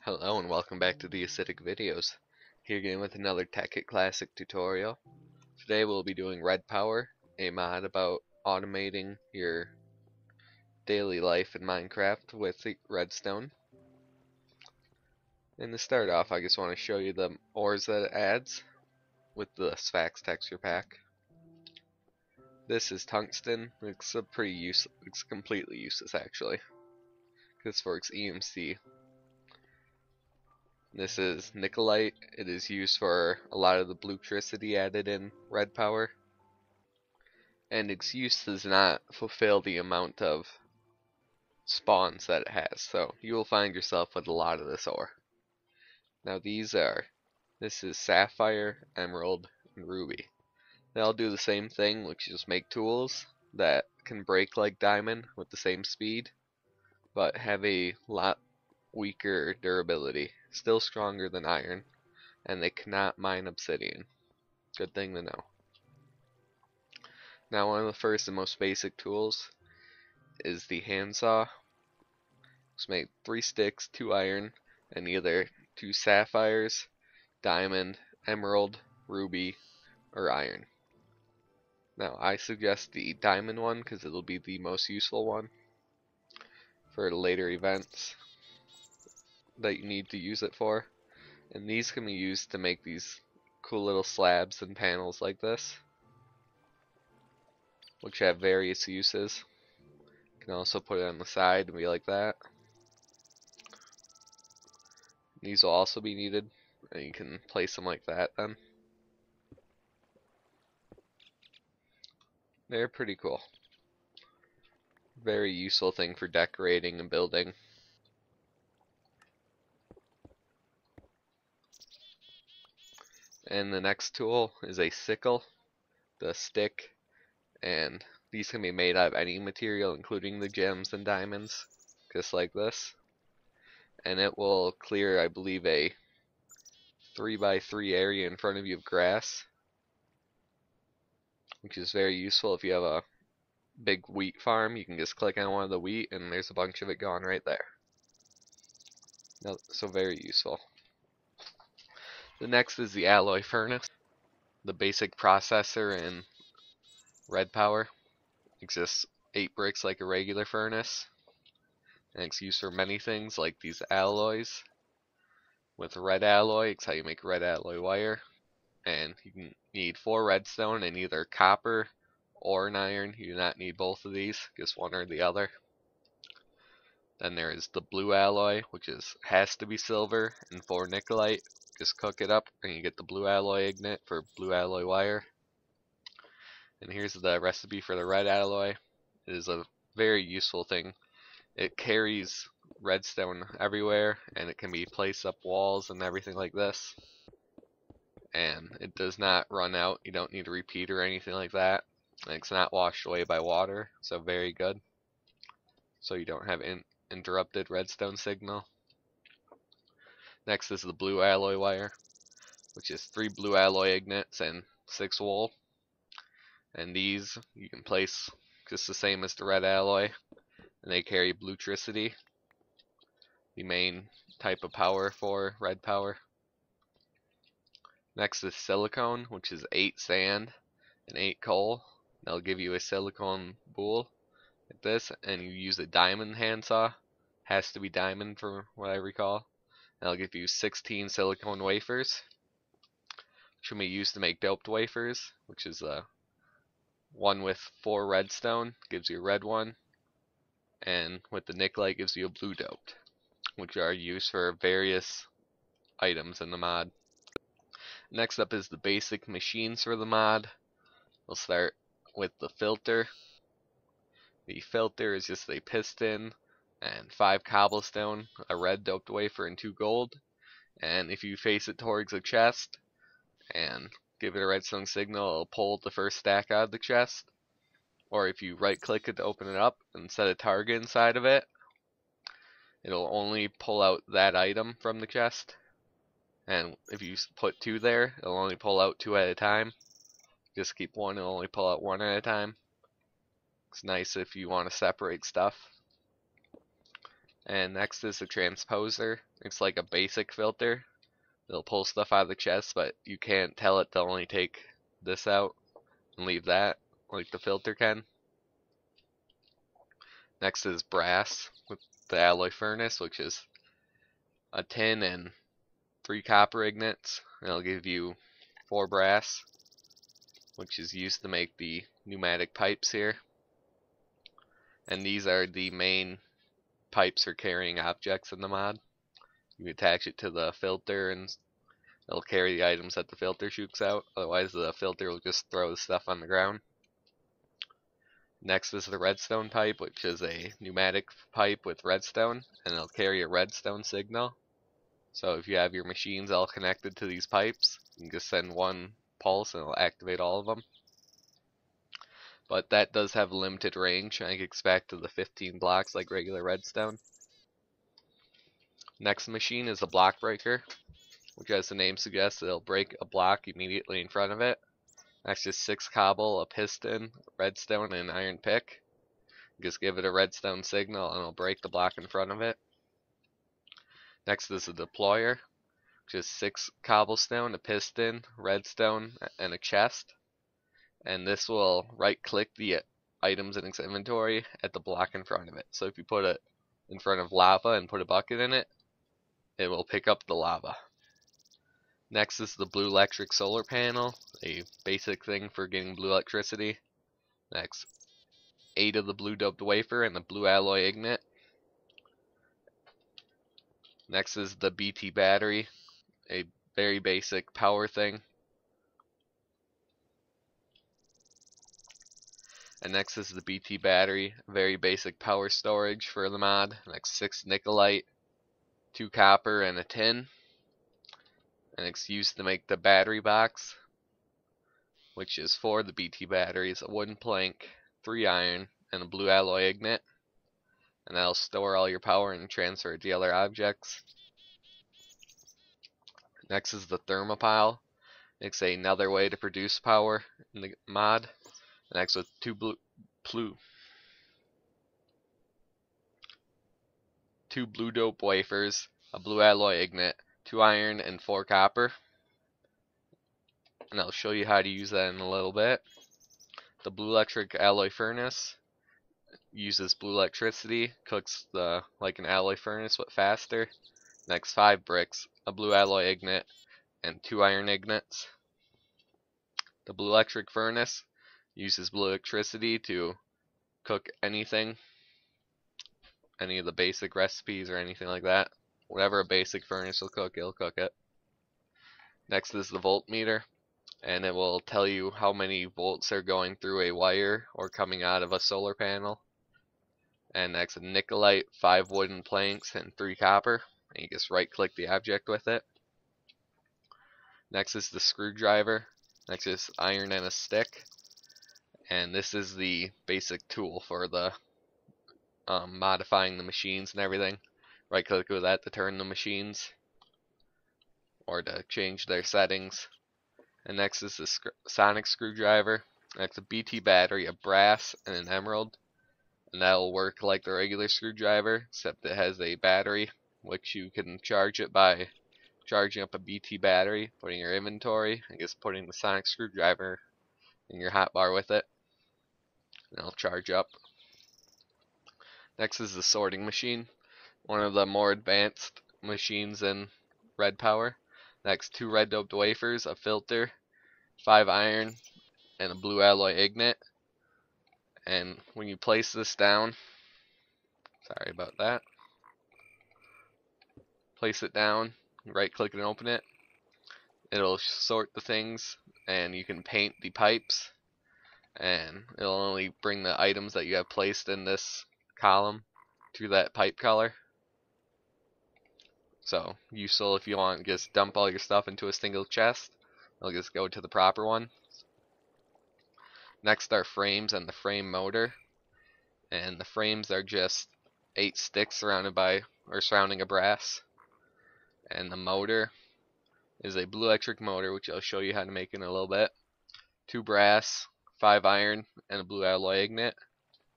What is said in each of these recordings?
Hello and welcome back to the Acidic Videos. Here again with another Tekkit Classic tutorial. Today we'll be doing Redpower, a mod about automating your daily life in Minecraft with the redstone. And to start off, I just want to show you the ores that it adds with the Sphax texture pack. This is tungsten. It's it's completely useless actually. This for its EMC. This is nickelite. It is used for a lot of the bluetricity added in Redpower. And its use does not fulfill the amount of spawns that it has. So you will find yourself with a lot of this ore. Now this is sapphire, emerald, and ruby. They all do the same thing, which is make tools that can break like diamond with the same speed, but have a lot weaker durability. Still stronger than iron, and they cannot mine obsidian. Good thing to know. Now one of the first and most basic tools is the handsaw. Let's make 3 sticks, 2 iron, and either 2 sapphires, diamond, emerald, ruby, or iron. Now I suggest the diamond one because it'll be the most useful one for later events that you need to use it for. And these can be used to make these cool little slabs and panels like this, which have various uses. You can also put it on the side and be like that. These will also be needed, and you can place them like that then. They're pretty cool. Very useful thing for decorating and building. And the next tool is a sickle, the stick, and these can be made out of any material including the gems and diamonds, just like this. And it will clear, I believe, a 3x3 area in front of you of grass, which is very useful if you have a big wheat farm. You can just click on one of the wheat and there's a bunch of it gone right there. So very useful. The next is the alloy furnace. The basic processor in Redpower exists 8 bricks like a regular furnace, and it's used for many things like these alloys. With red alloy, it's how you make red alloy wire, and you need 4 redstone and either copper or an iron. You do not need both of these, just one or the other. Then there is the blue alloy, which has to be silver, and 4 nickelite. Just cook it up and you get the blue alloy ignite for blue alloy wire. And here's the recipe for the red alloy. It is a very useful thing. It carries redstone everywhere, and it can be placed up walls and everything like this. And it does not run out. You don't need a repeat or anything like that. And it's not washed away by water, so very good. So you don't have interrupted redstone signal. Next is the blue alloy wire, which is 3 blue alloy ignits and 6 wool. And these you can place just the same as the red alloy, and they carry bluetricity, the main type of power for Redpower. Next is silicone, which is 8 sand and 8 coal. That'll give you a silicone bowl like this, and you use a diamond handsaw. Has to be diamond from what I recall. That'll give you 16 silicone wafers, which can be used to make doped wafers, which is one with 4 redstone, gives you a red one, and with the nickelite gives you a blue doped, which are used for various items in the mod. Next up is the basic machines for the mod. We'll start with the filter. The filter is just a piston and 5 cobblestone, a red doped wafer, and 2 gold. And if you face it towards a chest and give it a redstone signal, it'll pull the first stack out of the chest. Or if you right click it to open it up and set a target inside of it, it'll only pull out that item from the chest. And if you put 2 there, it'll only pull out 2 at a time. Just keep 1, it'll only pull out 1 at a time. It's nice if you want to separate stuff. And next is the transposer. It's like a basic filter. It'll pull stuff out of the chest, but you can't tell it to only take this out and leave that, like the filter can. Next is brass with the alloy furnace, which is a tin and 3 copper ignits. And it'll give you 4 brass, which is used to make the pneumatic pipes here. And these are the main pipes for carrying objects in the mod. You attach it to the filter and it'll carry the items that the filter shoots out. Otherwise the filter will just throw the stuff on the ground. Next is the redstone pipe, which is a pneumatic pipe with redstone, and it'll carry a redstone signal. So if you have your machines all connected to these pipes, you can just send one pulse and it'll activate all of them. But that does have limited range. I think it's back to the 15 blocks like regular redstone. Next machine is a block breaker, which, as the name suggests, it'll break a block immediately in front of it. Next is 6 cobble, a piston, redstone, and an iron pick. Just give it a redstone signal and it'll break the block in front of it. Next is a deployer, which is 6 cobblestone, a piston, redstone, and a chest. And this will right click the items in its inventory at the block in front of it. So if you put it in front of lava and put a bucket in it, it will pick up the lava. Next is the blue electric solar panel, a basic thing for getting blue electricity. Next, 8 of the blue doped wafer and the blue alloy ignite. Next is the BT battery, a very basic power thing. And next is the BT battery, very basic power storage for the mod. Next, 6 nickelite, 2 copper, and a tin. And it's used to make the battery box, which is 4 of the BT batteries, a wooden plank, 3 iron, and a blue alloy ignite. And that'll store all your power and transfer it to other objects. Next is the thermopile. It's another way to produce power in the mod. Next with 2 blue dope wafers, a blue alloy ignite, 2 iron, and 4 copper. And I'll show you how to use that in a little bit. The blue electric alloy furnace uses blue electricity, cooks like an alloy furnace but faster. Next, 5 bricks, a blue alloy ignite, and 2 iron ignites. The blue electric furnace uses blue electricity to cook anything, any of the basic recipes or anything like that. Whatever a basic furnace will cook, it'll cook it. Next is the voltmeter, and it will tell you how many volts are going through a wire or coming out of a solar panel. And next, a nickelite, 5 wooden planks, and 3 copper. And you just right click the object with it. Next is the screwdriver. Next is iron and a stick. And this is the basic tool for the modifying the machines and everything. Right click with that to turn the machines or to change their settings. And next is the sonic screwdriver. Next, a BT battery, a brass, and an emerald. And that'll work like the regular screwdriver, except it has a battery, which you can charge it by charging up a BT battery, putting your inventory, and just putting the sonic screwdriver in your hotbar with it. And it'll charge up. Next is the sorting machine, one of the more advanced machines in Repower. Next, 2 red doped wafers, a filter, 5 iron, and a blue alloy ignite. And when you place this down, sorry about that, place it down, right click and open it, it'll sort the things, and you can paint the pipes, and it'll only bring the items that you have placed in this column to that pipe color. So useful if you want to just dump all your stuff into a single chest. It'll just go to the proper one. Next are frames and the frame motor. And the frames are just 8 sticks surrounding a brass. And the motor is a blue electric motor, which I'll show you how to make in a little bit. 2 brass, 5 iron, and a blue alloy ignite.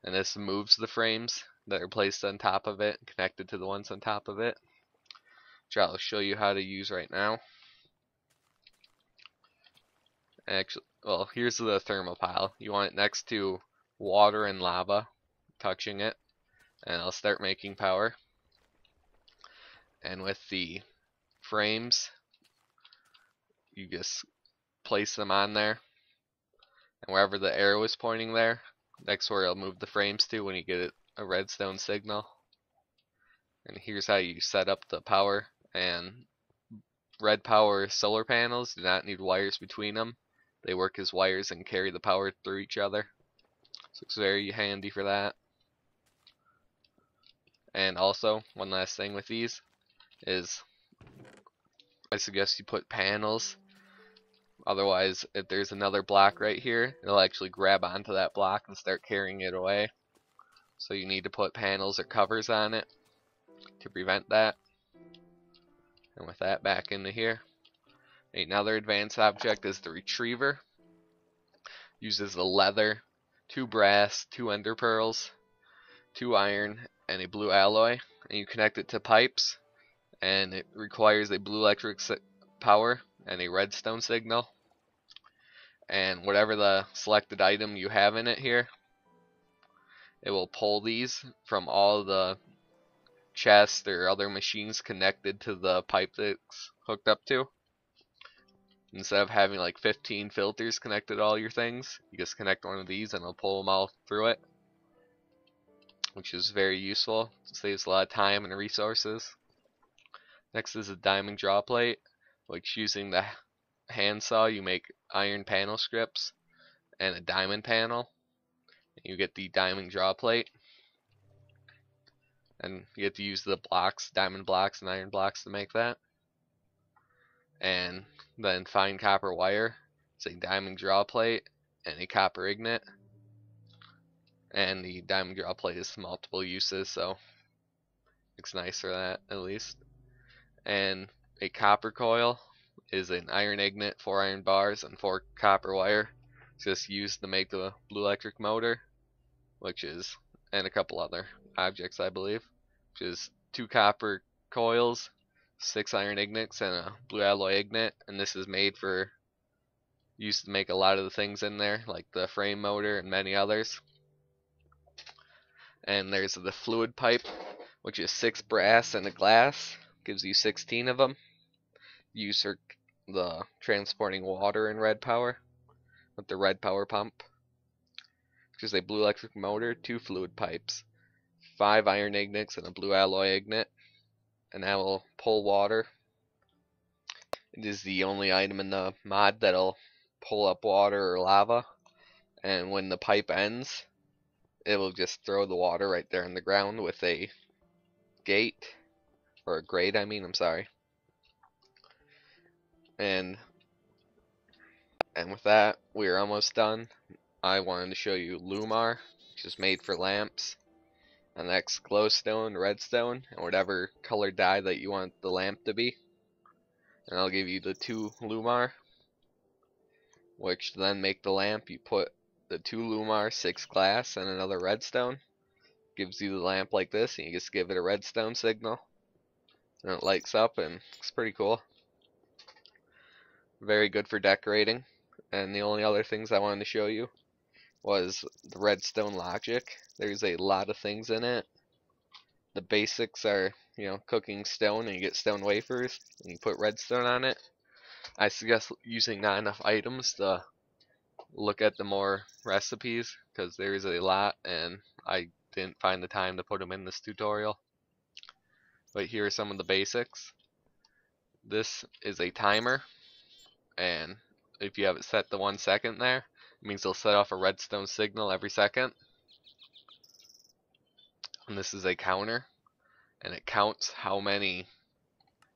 And this moves the frames. that are placed on top of it, connected to the ones on top of it, which I'll show you how to use right now. Actually, well, here's the thermopile. You want it next to water and lava, touching it, and I'll start making power. And with the frames, you just place them on there, and wherever the arrow is pointing there, that's where I'll move the frames to when you get a redstone signal. And here's how you set up the power. And Repower solar panels do not need wires between them. They work as wires and carry the power through each other. So it's very handy for that. And also, one last thing with these is I suggest you put panels. Otherwise, if there's another block right here, it'll actually grab onto that block and start carrying it away. So you need to put panels or covers on it to prevent that. And with that, back into here. Another advanced object is the retriever. Uses the leather, 2 brass, 2 ender pearls, 2 iron, and a blue alloy. And you connect it to pipes, and it requires a blue electric power and a redstone signal. And whatever the selected item you have in it here, it will pull these from all the chests or other machines connected to the pipe that it's hooked up to. Instead of having like 15 filters connected to all your things, you just connect one of these and it'll pull them all through it, which is very useful. It saves a lot of time and resources. Next is a diamond draw plate, which using the handsaw you make iron panel strips and a diamond panel. You get the diamond draw plate, and you have to use the blocks, diamond blocks and iron blocks to make that. And then fine copper wire. It's a diamond draw plate and a copper ingot. And the diamond draw plate is multiple uses, so it's nice for that at least. And a copper coil is an iron ingot, 4 iron bars, and 4 copper wire. It's just used to make the blue electric motor, which is, and a couple other objects I believe, which is 2 copper coils, 6 iron ingots, and a blue alloy ingot. And this is made for, used to make a lot of the things in there, like the frame motor and many others. And there's the fluid pipe, which is 6 brass and a glass, gives you 16 of them. Used for the transporting water in Repower with the Repower pump, which is a blue electric motor, 2 fluid pipes, 5 iron ingots, and a blue alloy ingot, and that will pull water. It is the only item in the mod that'll pull up water or lava, and when the pipe ends, it will just throw the water right there in the ground with a gate, or a grate I mean, I'm sorry. And with that, we're almost done. I wanted to show you Lumar, which is made for lamps, and next glowstone, redstone, and whatever color dye that you want the lamp to be. And I'll give you the 2 Lumar, which then make the lamp. You put the 2 Lumar, 6 glass, and another redstone. Gives you the lamp like this, and you just give it a redstone signal, and it lights up, and it's pretty cool. Very good for decorating. And the only other things I wanted to show you was the redstone logic. There's a lot of things in it. The basics are, cooking stone, and you get stone wafers, and you put redstone on it. I suggest using not enough items to look at the more recipes, because there's a lot, and I didn't find the time to put them in this tutorial. But here are some of the basics. This is a timer, and if you have it set to 1 second there, it means it'll set off a redstone signal every second. And this is a counter, and it counts how many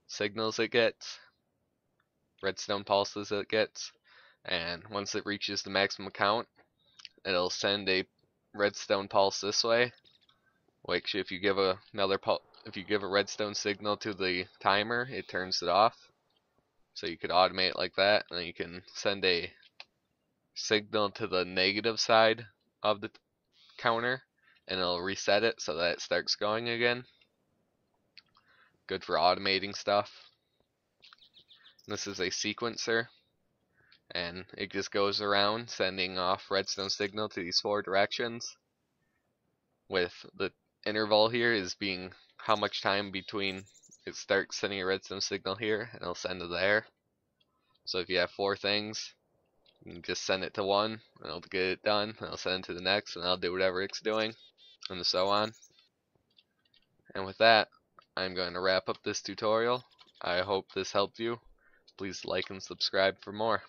signals it gets, redstone pulses it gets, and once it reaches the maximum count, it'll send a redstone pulse this way, which if you give a redstone signal to the timer, it turns it off. So you could automate it like that, and then you can send a signal to the negative side of the counter, and it'll reset it so that it starts going again. Good for automating stuff. This is a sequencer, and it just goes around sending off redstone signal to these 4 directions, with the interval here is being how much time between it starts sending a redstone signal here and it'll send to there. So if you have 4 things, you can just send it to one and it'll get it done, and it'll send it to the next and it'll do whatever it's doing, and so on. And with that, I'm going to wrap up this tutorial. I hope this helped you. Please like and subscribe for more.